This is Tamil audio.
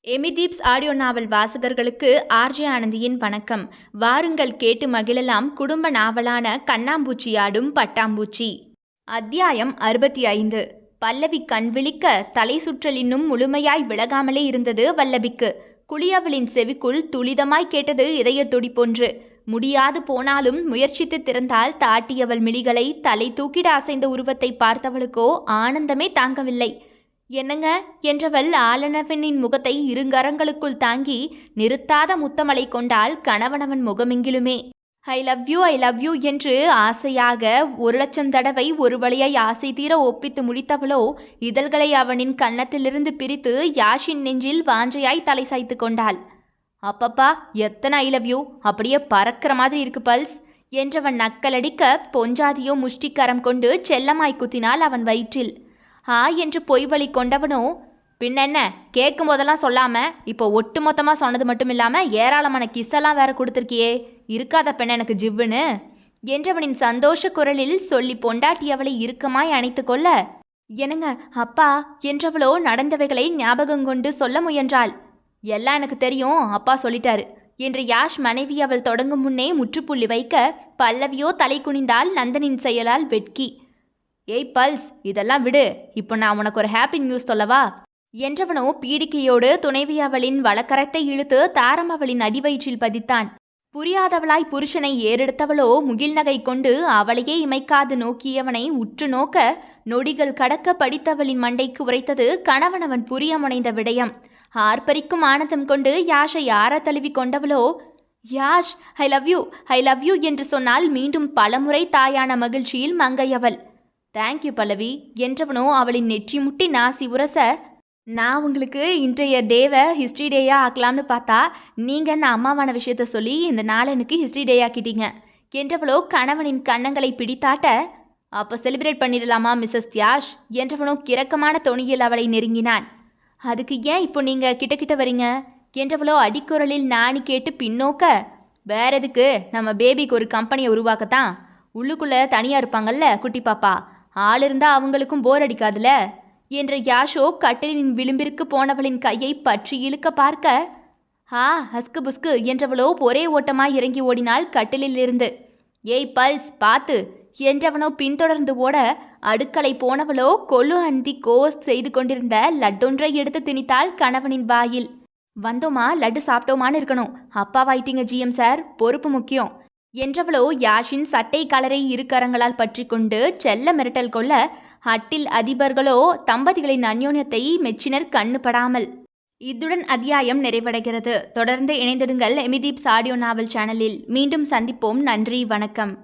எமிதீப்ஸ் ஆடியோ நாவல் வாசகர்களுக்கு ஆர்ஜே ஆனந்தியின் வணக்கம். வாருங்கள் கேட்டு மகிழலாம் குடும்ப நாவலான கண்ணாம்பூச்சி ஆடும் பட்டாம்பூச்சி. அத்தியாயம் 65. பல்லவி கண் விழிக்க தலை சுற்றல் இன்னும் முழுமையாய் விலகாமலே இருந்தது வல்லபிக்கு. குளியவளின் செவிக்குள் துளிதமாய் கேட்டது இதய துடிப்பொன்று. முடியாது போனாலும் முயற்சித்து திறந்தால் தாட்டியவள் மிழிகளை தலை தூக்கிட அசைந்த உருவத்தை பார்த்தவளுக்கோ ஆனந்தமே தாங்கவில்லை. என்னங்க என்றவள் ஆளனவனின் முகத்தை இருங்கரங்களுக்குள் தாங்கி நிறுத்தாத முத்தமலை கொண்டாள் கணவனவன் முகமெங்கிலுமே. ஐ லவ் யூ என்று ஆசையாக 1,00,000 தடவை ஒரு வழியாய் ஆசை தீர ஒப்பித்து முடித்தவளோ இதழ்களை அவனின் கன்னத்திலிருந்து பிரித்து யாஷின் நெஞ்சில் வாஞ்சையாய் தலை சாய்த்து கொண்டாள். அப்பப்பா எத்தனை ஐ லவ் யூ, அப்படியே பறக்கிற மாதிரி இருக்கு பல்ஸ் என்றவன் நக்கலடிக்க பொஞ்சாதியோ முஷ்டிக்கரம் கொண்டு செல்லமாய் குத்தினாள் அவன் வயிற்றில். என்று பொய்வழி கொண்டவனோ, பின்னென்ன கேட்கும் போதெல்லாம் சொல்லாம இப்போ ஒட்டு மொத்தமாக சொன்னது மட்டும் இல்லாமல் ஏராளமான கிஸ்ஸெல்லாம் வேற கொடுத்துருக்கியே, இருக்காத பெண் எனக்கு ஜிவ்வுன்னு என்றவனின் சந்தோஷ குரலில் சொல்லி பொண்டாட்டியவளை இறுக்கமாய் அணைத்து கொள்ள, என்னங்க அப்பா என்றவளோ நடந்தவைகளை ஞாபகம் கொண்டு சொல்ல முயன்றாள். எல்லாம் எனக்கு தெரியும், அப்பா சொல்லிட்டாரு என்று யாஷ் மனைவி அவள் தொடங்கும் முன்னே முற்றுப்புள்ளி வைக்க பல்லவியோ தலை குனிந்தால் நந்தனின் செயலால் வெட்கி. ஏய் பல்ஸ், இதெல்லாம் விடு, இப்போ நான் உனக்கு ஒரு ஹாப்பி நியூஸ் சொல்லவா என்றவனோ பீடிக்கையோடு துணைவி அவளின் வழக்கரத்தை இழுத்து தாரம் அவளின் அடிவயிற்றில் பதித்தான். புரியாதவளாய் புருஷனை ஏறெடுத்தவளோ முகில் நகை கொண்டு அவளையே இமைக்காது நோக்கியவனை உற்று நோக்க நொடிகள் கடக்க படித்தவளின் மண்டைக்கு உரைத்தது கணவனவன் புரிய முனைந்த விடயம். ஆர்ப்பரிக்கும் ஆனந்தம் கொண்டு யாஷை ஆற தழுவி கொண்டவளோ, யாஷ் ஐ லவ் யூ என்று சொன்னால் மீண்டும் பலமுறை தாயான மகிழ்ச்சியில் மங்கையவள். தேங்க்யூ பல்லவி என்றவனோ அவளின் நெற்றி முட்டி நாசி உரச, நான் உங்களுக்கு இன்றைய டேவை ஹிஸ்ட்ரி டேயாக ஆக்கலாம்னு பார்த்தா நீங்கள் நான் அம்மாவான விஷயத்த சொல்லி இந்த நாளை எனக்கு ஹிஸ்ட்ரி டே ஆக்கிட்டீங்க என்றவளோ கணவனின் கன்னங்களை பிடித்தாட்ட, அப்போ செலிப்ரேட் பண்ணிடலாமா மிஸ்ஸஸ் தியாஷ் என்றவனோ கிறக்கமான தொனியில் அவளை நெருங்கினான். அதுக்கு ஏன் இப்போ நீங்கள் கிட்ட வரீங்க என்றவளோ அடிக்குரலில் நாணி கேட்டு பின்னோக்க, வேற எதுக்கு, நம்ம பேபிக்கு ஒரு கம்பெனியை உருவாக்கத்தான். உள்ளுக்குள்ளே தனியாக இருப்பாங்கல்ல குட்டி பாப்பா, ஆள் இருந்தால் அவங்களுக்கும் போர் அடிக்காதுல என்ற யாஷோ கட்டிலின் விளிம்பிற்கு போனவளின் கையை பற்றி இழுக்க பார்க்க, ஹஸ்கு புஸ்கு என்றவளோ ஒரே ஓட்டமாய் இறங்கி ஓடினாள் கட்டிலில் இருந்து. ஏய் பல்ஸ் பார்த்து என்றவனோ பின்தொடர்ந்து ஓட அடுக்களை போனவளோ கொள்ளு அந்தி கோஸ் செய்து கொண்டிருந்த லட்டொன்றை எடுத்து திணித்தாள் கணவனின் வாயில். வந்தோமா லட்டு சாப்பிட்டோமான்னு இருக்கணும், அப்பாவாயிட்டீங்க ஜிஎம் சார், பொறுப்பு முக்கியம் என்றவளோ யாஷின் சட்டை கலரை இரு கரங்களால் பற்றி கொண்டு செல்ல மிரட்டல் கொள்ள ஹட்டில் அதிபர்களோ தம்பதிகளின் அந்யோன்யத்தை மெச்சினர் கண்ணுபடாமல். இத்துடன் அத்தியாயம் நிறைவடைகிறது. தொடர்ந்து இணைந்திடுங்கள் எமிதீப்ஸ் ஆடியோ நாவல் சேனலில். மீண்டும் சந்திப்போம். நன்றி, வணக்கம்.